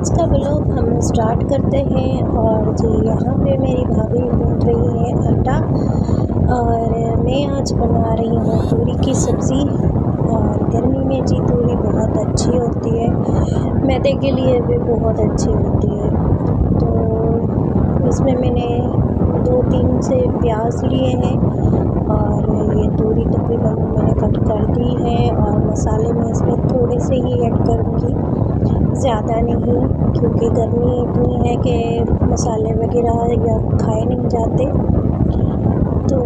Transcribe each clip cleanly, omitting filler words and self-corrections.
आज का ब्लॉग हम स्टार्ट करते हैं। और जी यहाँ पे मेरी भाभी गूंथ रही है आटा और मैं आज बना रही हूँ तूरी की सब्ज़ी। और गर्मी में जी तूरी बहुत अच्छी होती है, मैदे के लिए भी बहुत अच्छी होती है। तो इसमें मैंने 2-3 से प्याज लिए हैं और ये तूरी तकरीबन मैंने कट कर दी है। और मसाले में इसमें थोड़े से ही ऐड करूँगी, ज़्यादा नहीं, क्योंकि गर्मी इतनी है कि मसाले वगैरह या खाए नहीं जाते। तो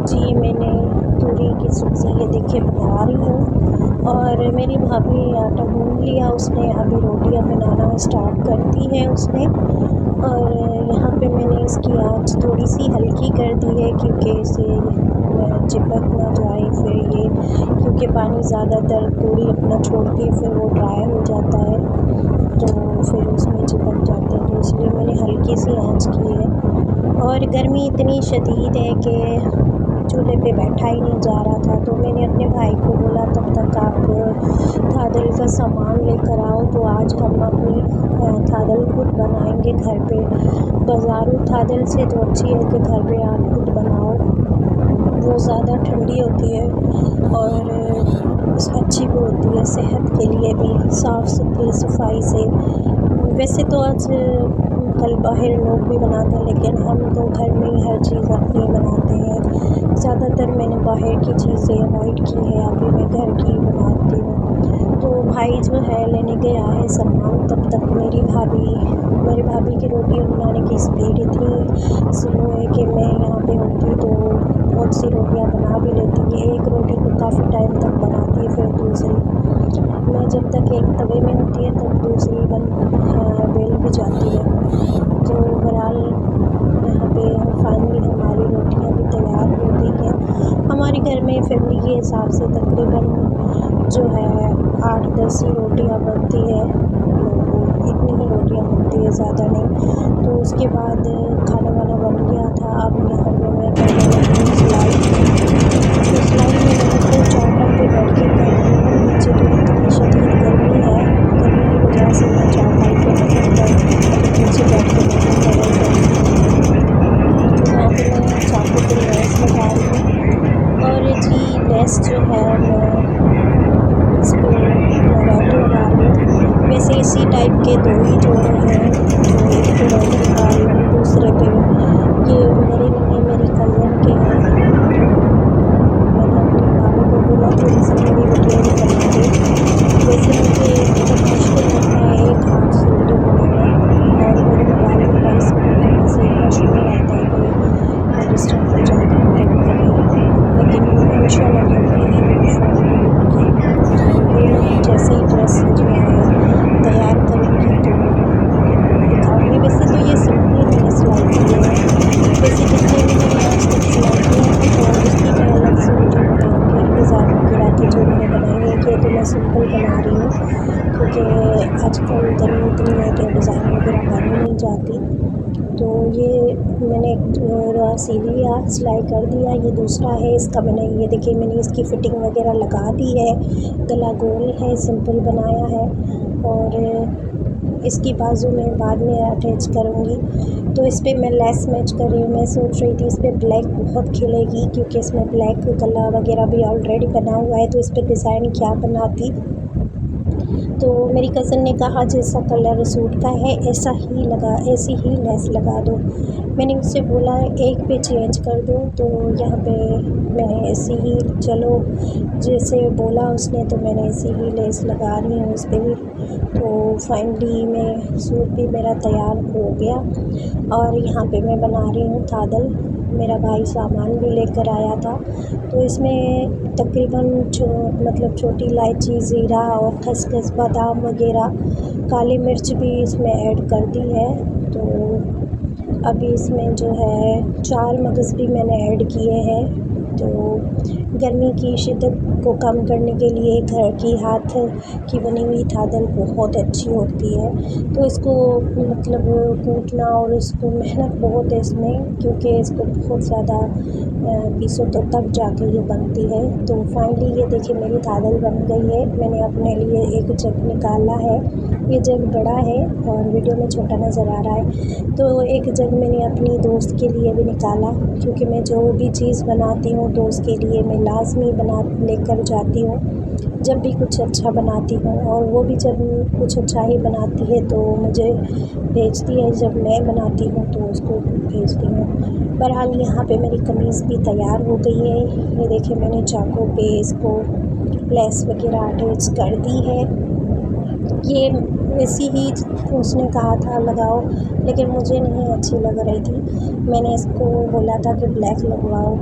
जी मैंने तूरी की सब्ज़ी ये देखिए बना रही हूँ। और मेरी भाभी आटा गूंथ लिया उसने, अभी रोटियां बनाना स्टार्ट कर दी है उसने। और यहाँ पे मैंने इसकी आंच थोड़ी सी हल्की कर दी है क्योंकि इसे चिपक ना जाए फिर ये, क्योंकि पानी ज़्यादातर तूरी अपना छोड़ती है फिर वो ड्राई हो जाता है तो फिर उसमें चिपक जाते हैं, तो इसलिए मैंने हल्की सी आंच की है। और गर्मी इतनी शदीद है कि चूल्हे पे बैठा ही नहीं जा रहा था, तो मैंने अपने भाई को बोला तब तक आप थादल का सामान लेकर आओ। तो आज हम अपनी थादल खुद बनाएंगे घर पे। बाज़ारू थादल से तो अच्छी है कि घर पे आप खुद बनाओ, वो ज़्यादा ठंडी होती है और अच्छी भी होती है सेहत के लिए भी, साफ़ सुथरी सफाई से। वैसे तो आज कल बाहर लोग भी बनाते हैं, लेकिन हम तो घर में ही हर चीज़ अपनी बनाते हैं। ज़्यादातर मैंने बाहर की चीज़ें अवॉइड की है, अभी मैं घर की ही बनाती हूँ। तो भाई जो है लेने गया है सामान, तब तक मेरी भाभी की रोटी बनाने की स्पीड इतनी स्लो है कि मैं यहाँ पे होती तो बहुत सी रोटियाँ बना भी लेती है। एक रोटी को काफ़ी टाइम तक बनाती है, फिर दूसरी मैं जब तक एक तवे में होती है तब दूसरी बेल भी जाती है। तो बहरहाल यहाँ पे फाइनली हमारी रोटियाँ भी तैयार हो गई हैं। हमारे घर में फैमिली के हिसाब से तकरीबन जो है 8-10 ही रोटियाँ बनती है, तो इतनी ही रोटियाँ बनती है, ज़्यादा नहीं। तो उसके बाद खाना वाना बन गया था। अब यहाँ पे मैं करने लगी हूँ सिलाई। तो सिलाई में मैंने तो चौखट पे बैठ के कर रही हूँ, नीचे तो इतनी शदीद गर्मी है, गर्मी की वजह से मैं चौपाई पे मतलब नीचे बैठ के नहीं कर रही हूँ। तो यहाँ पे मैं चाकू पे लेस लगा रही हूँ। और जी लेस जो है मैं इस पर रेड लगा रही हूँ। वैसे इसी टाइप के 2 ही जोड़े हैं, तो एक पे रेड लगा रही हूँ, दूसरे पे ये मेरे नहीं, मेरी कज़न के हैं। तो मैंने अपनी भाभी को बोला थोड़ी सी मेरी वीडियो भी बना दे। वैसे मुझे बहुत मुश्किल लगता है एक हाथ से वीडियो बनाना, और मेरे मोबाइल में वॉइस ओवर करने से इतना शोर आता है कि डिस्टर्ब हो जाएगा कभी कभी। लेकिन इंशाल्लाह जल्दी ही मैं फ़ोन करूँगी। तो ये जैसे ही ड्रेस जो है तैयार करूँगी तो दिखाऊँगी। वैसे तो ये सिंपल मैंने सिलाई की है, वैसे जितने भी मैंने आज तक सिलाई की है तो उसकी मैं अलग से वीडियो बनाऊँगी। डिज़ाइन वगैरह की जो मैंने बनाई है, ये तो मैं सिंपल बना रही हूँ क्योंकि आजकल गर्मी इतनी है कि डिज़ाइन वगैरह बन ही नहीं जाती। तो ये मैंने एक सिल लिया, सिलाई कर दिया। ये दूसरा है, इसका मैंने ये देखिए मैंने इसकी फ़िटिंग वगैरह लगा दी है, गला गोल है, सिंपल बनाया है। और इसकी बाजू में बाद में अटैच करूँगी। तो इस पर मैं लेस मैच कर रही हूँ। मैं सोच रही थी इस पर ब्लैक बहुत खिलेगी क्योंकि इसमें ब्लैक गला वगैरह भी ऑलरेडी बना हुआ है, तो इस पर डिज़ाइन क्या बनाती। तो मेरी कज़न ने कहा जैसा कलर सूट का है ऐसी ही लेस लगा दो। मैंने उससे बोला एक पे चेंज कर दो, तो यहाँ पे मैंने ऐसी ही, चलो जैसे बोला उसने तो मैंने ऐसी ही लेस लगा रही हूँ इस पर भी। तो फाइनली मैं सूट भी मेरा तैयार हो गया। और यहाँ पे मैं बना रही हूँ थादल। मेरा भाई सामान भी लेकर आया था, तो इसमें तकरीबन मतलब छोटी इलायची, ज़ीरा और खसखस, बादाम वगैरह, काली मिर्च भी इसमें ऐड कर दी है। तो अभी इसमें जो है 4 मगज़ भी मैंने ऐड किए हैं। तो गर्मी की शिद्दत को कम करने के लिए घर की हाथ की बनी हुई थादल बहुत अच्छी होती है। तो इसको मतलब कूटना और इसको मेहनत बहुत है इसमें, क्योंकि इसको बहुत ज़्यादा पीसो तो तब जाके ये बनती है। तो फाइनली ये देखिए मेरी थादल बन गई है। मैंने अपने लिए एक जग निकाला है ये जग बड़ा है और वीडियो में छोटा नज़र आ रहा है। तो एक जग मैंने अपनी दोस्त के लिए भी निकाला, क्योंकि मैं जो भी चीज़ बनाती हूँ तो उसके लिए मैं लाज़मी बना लेकर जाती हूँ। जब भी कुछ अच्छा बनाती हूँ, और वो भी जब कुछ अच्छा ही बनाती है तो मुझे भेजती है, जब मैं बनाती हूँ तो उसको भेजती हूँ। बहरहाल यहाँ पे मेरी कमीज़ भी तैयार हो गई है। ये देखिए, मैंने चाकू पे इसको लेस वगैरह अटैच कर दी है। ये ऐसी ही उसने कहा था लगाओ, लेकिन मुझे नहीं अच्छी लग रही थी। मैंने इसको बोला था कि ब्लैक लगवाओ।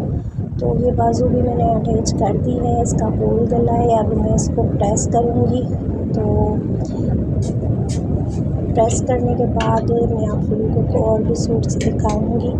तो ये बाजू भी मैंने अटैच कर दी है, इसका गोल गला है। अब मैं इसको प्रेस करूँगी। तो प्रेस करने के बाद मैं आप लोगों को और भी सूट्स दिखाऊँगी।